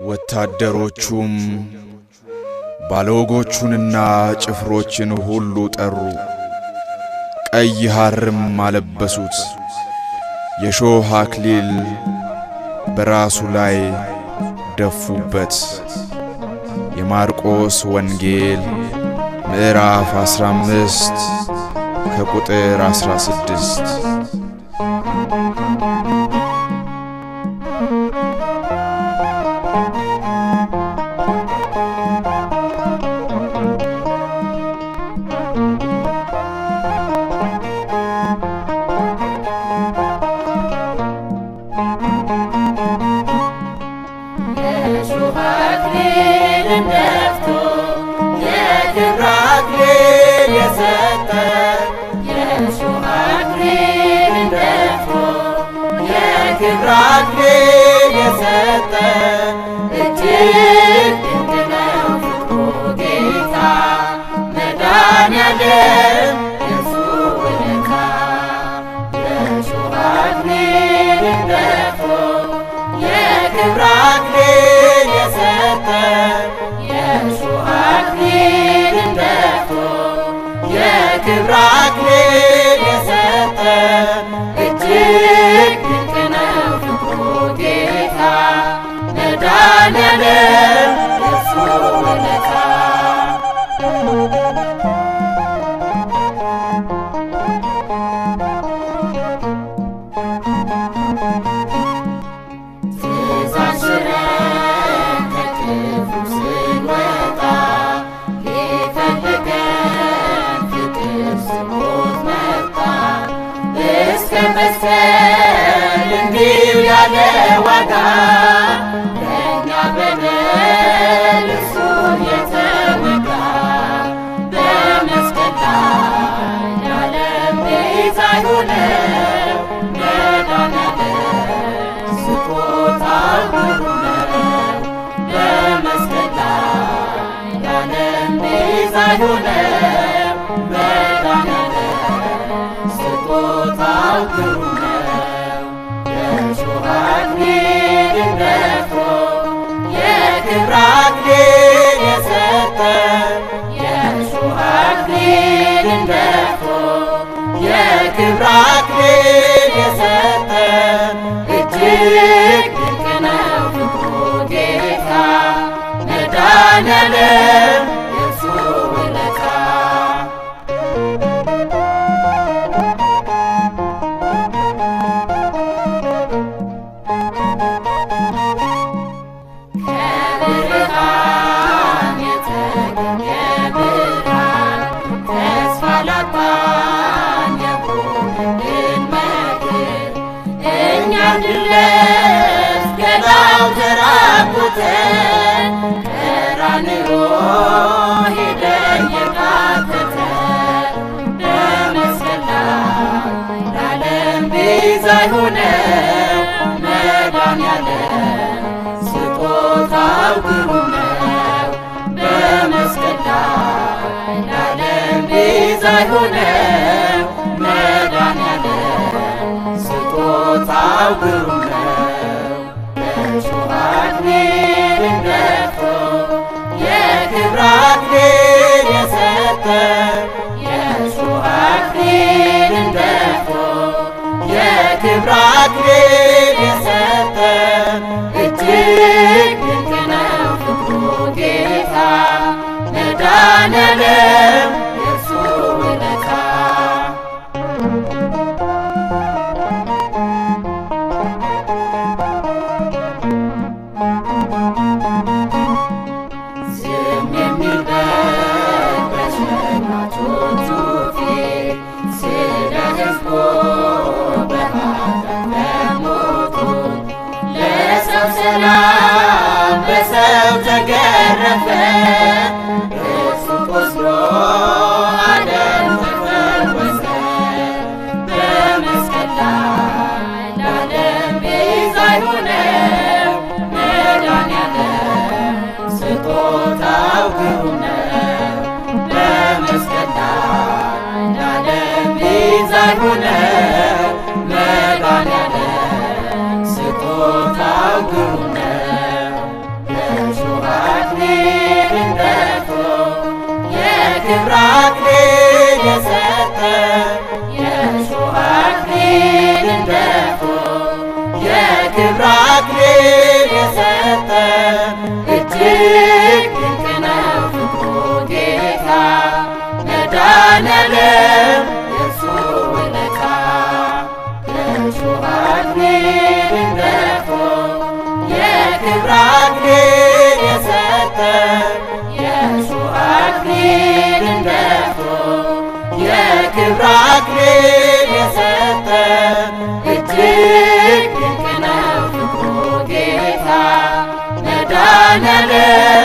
ወታደሮቹም ባለወጎቹንና ጭፍሮችን ሁሉ ጠሩ። ቀይ ሐርም አለበሱት፣ የሾህ አክሊል በራሱ ላይ ደፉበት። የማርቆስ ወንጌል ምዕራፍ 15 ከቁጥር 16። ክብራችን የሰጠ እጅግ ድንቅ ነው ፍቅሩ ጌታ መድኃኔዓለም የእርሱ ውለታ። የእሾህ አክሊልን ደፍቶ የክብር አክሊል የሰጠ የእሾህ አክሊልን ደፍቶ የክብር አክሊል የሰጠ እጅግ ድንቅ ነው ፍቅሩ ጌታ መድኃኔዓለም የእርሱ ውለታ። ትእዛዝ ሽረን ከክፉ ስንወጣ ሊፈልገን ፍቅር ስሞት መጣ። እስከ መስቀል እንዲሁ ያለ ዋጋ ለእኛ በደል እርሱ የተወጋ በመስቀል ላይ የዓለም ቤዛ የሆነው መድኃኔዓለም ስጦታው ግሩም ነው። በመስቀል ላይ የዓለም ቤዛ የሆነው መድኃኔዓለም ስጦታው ግሩም ነው። የእሾህ አክሊልን ደፍቶ የክብር አክሊል የሰጠ የእሾህ አክሊልን ደፍቶ የክብር አክሊል የሰጠ እጅግ ድንቅ ነው ፍቅሩ ጌታ መድኃኔዓለም የእርሱ ውለታ። ከብርሃን የተገኘ ብርሃን ተስፋ ላጣን የሆነልን መድን እኛ እንድንለብስ ገላው ተራቁተ ቀራንዮ ሄደ የቃተተ በመስቀል ላይ ለዓለም ቤዛ የሆነው መድኃኔዓለም ስጦታው ግሩም ነው። በመስቀል ላይ ለዓለም ቤዛ የሆነው መድኃኔዓለም ስጦታው ግሩም ነው። የእሾህ አክሊልን ደፍቶ የክብር አክሊል የሰጠ የእሾህ አክሊልን ደፍቶ የክብር አክሊል የሰጠ እጅግ ድንቅ ነው ፍቅሩ ጌታ መድኃኔዓለም የእርሱ ውለታ። ዝም የሚል በግ በሸማቾቹ ፊት ስለ ሕዝቡ በኃጢአት ለሞቱት ለሰው ሰላም በሰው ተገረፈ። እርሱ ቆስሎ ዓለም ተፈወሰ። በመስቀል ላይ ለዓለም ቤዛ የሆነው መድኃኔዓለም ስጦታው ግሩም ነው። በመስቀል ላይ ለዓለም ቤዛ የሆነው መድኃኔዓለም ስጦታው ግሩም ነው። የክብር አክሊል የሰጠን እጅግ ድንቅ ነው ፍቅሩ ጌታ መድኃኔዓለም የእርሱ ውለታ የእሾህ አክሊልን ደፍቶ የክብር አክሊል የሰጠን የእሾህ አክሊልን ደፍቶ የክብር አክሊል የሰጠን እጅግ ድንቅ ነው ፍቅሩ ጌታ መድኃኔዓለም